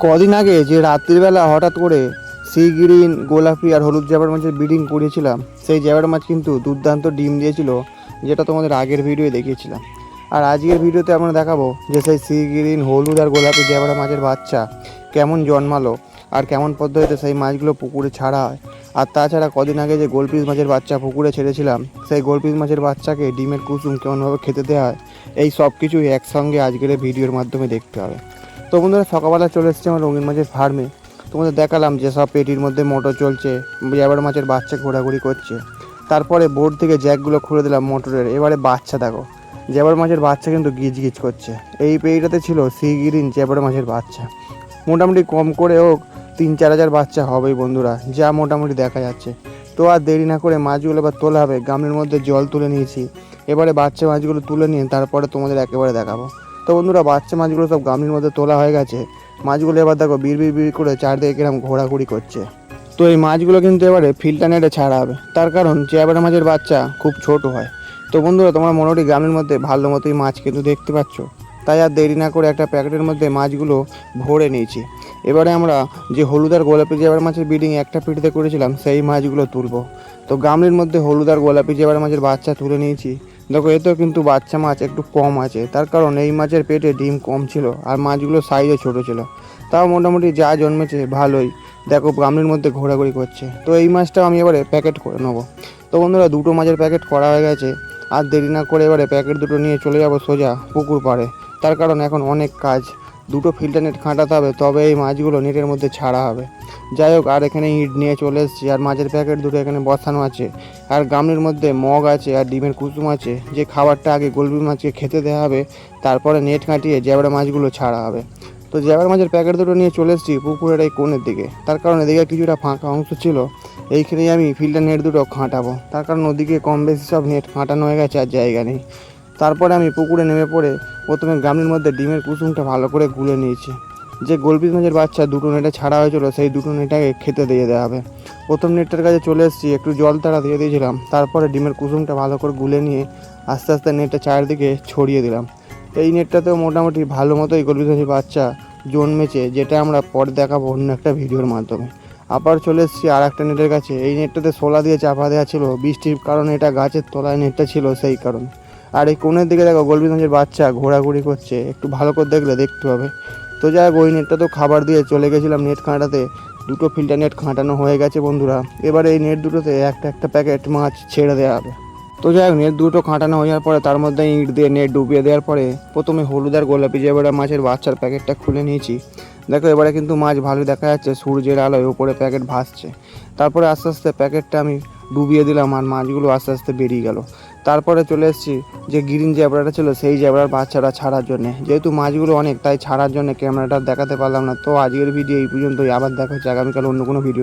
কদিন আগে যে রাত্রিবেলা হঠাৎ করে সি গ্রিন, গোলাপি আর হলুদ জ্যাবার মাছের ব্রিডিং করিয়েছিলাম, সেই জ্যাবার মাছ কিন্তু দুর্দান্ত ডিম দিয়েছিল, যেটা তোমাদের আগের ভিডিওয়ে দেখিয়েছিলাম। আর আজকের ভিডিওতে আমরা দেখাবো যে সেই সি গ্রিন, হলুদ আর গোলাপি জ্যাবার মাছের বাচ্চা কেমন জন্মালো আর কেমন পদ্ধতিতে সেই মাছগুলো পুকুরে ছাড়া হয়। আর তাছাড়া কদিন আগে যে গোলপিস মাছের বাচ্চা পুকুরে ছেড়েছিলাম, সেই গোলপিস মাছের বাচ্চাকে ডিমের কুসুম কেমনভাবে খেতে দেওয়া হয়, এই সব কিছুই একসঙ্গে আজকের ভিডিওর মাধ্যমে দেখতে হবে। তো বন্ধুরা, সকালবেলা চলে এসেছি আমার রঙিন মাছের ফার্মে। তোমাদের দেখালাম যে সব পেটির মধ্যে মোটর চলছে, জ্যাবার মাছের বাচ্চা ঘোরাঘুরি করছে। তারপরে বোর্ড থেকে জ্যাকগুলো খুলে দিলাম মোটরের। এবারে বাচ্চা দেখো, জ্যাবার মাছের বাচ্চা কিন্তু গিজ গিজ করছে। এই পেটিটাতে ছিল সি গ্রিন জ্যাবার মাছের বাচ্চা। মোটামুটি কম করে হোক 3-4 হাজার বাচ্চা হবেই বন্ধুরা, যা মোটামুটি দেখা যাচ্ছে। তো আর দেরি না করে মাছগুলো এবার তোলা হবে। গামলির মধ্যে জল তুলে নিয়েছি। এবারে বাচ্চা মাছগুলো তুলে নিয়ে তারপরে তোমাদের একেবারে দেখাবো। তো বন্ধুরা, বাচ্চা মাছগুলো সব গামলির মধ্যে তোলা হয়ে গেছে। মাছগুলো এবার দেখো বিড় বিড় বিড় করে চারদিকে কিরম ঘোরাঘুরি করছে। তো এই মাছগুলো কিন্তু এবারে ফিল্টার নেটে ছাড়া হবে, তার কারণ জ্যাবরা মাছের বাচ্চা খুব ছোট হয়। তো বন্ধুরা, তোমরা মোটামুটি গামলির মধ্যে ভালো মতোই মাছ কিন্তু দেখতে পাচ্ছ। তাই আর দেরি না করে একটা প্যাকেটের মধ্যে মাছগুলো ভরে নিয়েছি। এবারে আমরা যে হলুদ আর গোলাপি জ্যাবরা মাছের ব্রিডিং একটা পিটিতে করেছিলাম, সেই মাছগুলো তুলবো। তো গামলির মধ্যে হলুদ আর গোলাপি জ্যাবরা মাছের বাচ্চা তুলে নিয়েছি। দেখো, এতেও কিন্তু বাচ্চা মাছ একটু কম আছে, তার কারণ এই মাছের পেটে ডিম কম ছিল আর মাছগুলোর সাইজও ছোটো ছিল। তাও মোটামুটি যা জন্মেছে ভালোই। দেখো, গামলির মধ্যে ঘোরাঘুরি করছে। তো এই মাছটাও আমি এবারে প্যাকেট করে নেবো। তো বন্ধুরা, দুটো মাছের প্যাকেট করা হয়ে গেছে। আর দেরি না করে এবারে প্যাকেট দুটো নিয়ে চলে যাবো সোজা পুকুর পাড়ে, তার কারণ এখন অনেক কাজ। দুটো ফিল্টার নেট খাটাতে হবে, তবে এই মাছগুলো নেটের মধ্যে ছাড়া হবে। যাই হোক, আর এখানে ইট নিয়ে চলে এসেছি, আর মাছের প্যাকেট দুটো এখানে বসানো আছে। আর গামলির মধ্যে মগ আছে আর ডিমের কুসুম আছে, যে খাবারটা আগে গোলপি মাছকে খেতে দেওয়া হবে, তারপরে নেট কাটিয়ে জ্যাবরা মাছগুলো ছাড়া হবে। তো জ্যাবরা মাছের প্যাকেট দুটো নিয়ে চলে এসেছি পুকুরের এই কোণের দিকে, তার কারণ এদিকে কিছুটা ফাঁকা অংশ ছিল, এইখানেই আমি ফিল্টার নেট দুটো খাটাবো। তার কারণ ওদিকে কম বেশি সব নেট খাটানো হয়ে গেছে আর জায়গা নেই। তারপরে আমি পুকুরে নেমে পড়ে প্রথমে গামলির মধ্যে ডিমের কুসুমটা ভালো করে গুলে নিয়েছি। যে গোলপিস মাছের বাচ্চা দুটো নেটে ছাড়া হয়েছিল, সেই দুটো নেটাকে খেতে দিয়ে দেওয়া হবে। প্রথম নেটটার কাছে চলে এসেছি, একটু জল তাড়া দিয়ে দিয়েছিলাম। তারপরে ডিমের কুসুমটা ভালো করে গুলে নিয়ে আস্তে আস্তে নেটটা চারিদিকে ছড়িয়ে দিলাম। এই নেটটাতেও মোটামুটি ভালো মতোই গোলপিস মাছের বাচ্চা জন্মেছে, যেটা আমরা পরে দেখাবো অন্য একটা ভিডিওর মাধ্যমে। আবার চলে এসেছি আর একটা নেটের কাছে। এই নেটটাতে শোলা দিয়ে চাপা দেওয়া ছিল, বৃষ্টির কারণে এটা গাছের তলায় নেটটা ছিল, সেই কারণে। আর এই কোণের দিকে দেখো গোলপিস মাছের বাচ্চা ঘোরাঘুরি করছে, একটু ভালো করে দেখলে দেখতে হবে। তো যাই হোক, ওই নেটটা তো খাবার দিয়ে চলে গেছিলাম নেট খাঁটাতে। দুটো ফিল্টার নেট খাঁটানো হয়ে গেছে বন্ধুরা। এবারে এই নেট দুটোতে একটা একটা প্যাকেট মাছ ছেড়ে দেওয়া হবে। তো যাই হোক, নেট দুটো খাঁটানো হয়ে যাওয়ার পরে তার মধ্যে ইট দিয়ে নেট ডুবিয়ে দেওয়ার পরে প্রথমে হলুদ আর গোলাপি জ্যাবরা মাছের বাচ্চার প্যাকেটটা খুলে নিয়েছি। দেখো, এবারে কিন্তু মাছ ভালো দেখা যাচ্ছে, সূর্যের আলোয় উপরে প্যাকেট ভাসছে। তারপরে আস্তে আস্তে প্যাকেটটা আমি ডুবিয়ে দিলাম আর মাছগুলো আস্তে আস্তে বেরিয়ে গেল। তারপরে চলে এসেছি যে গ্রিন জ্যাবরাটা ছিল, সেই জ্যাবরার বাচ্চাটা ছাড়ার জন্য। যেহেতু মাছগুলো অনেক, তাই ছাড়ার জন্য ক্যামেরাটা দেখাতে পারলাম না। তো আজকের ভিডিও এই পর্যন্তই। আবার দেখা হচ্ছে আগামীকাল অন্য কোনো ভিডিও।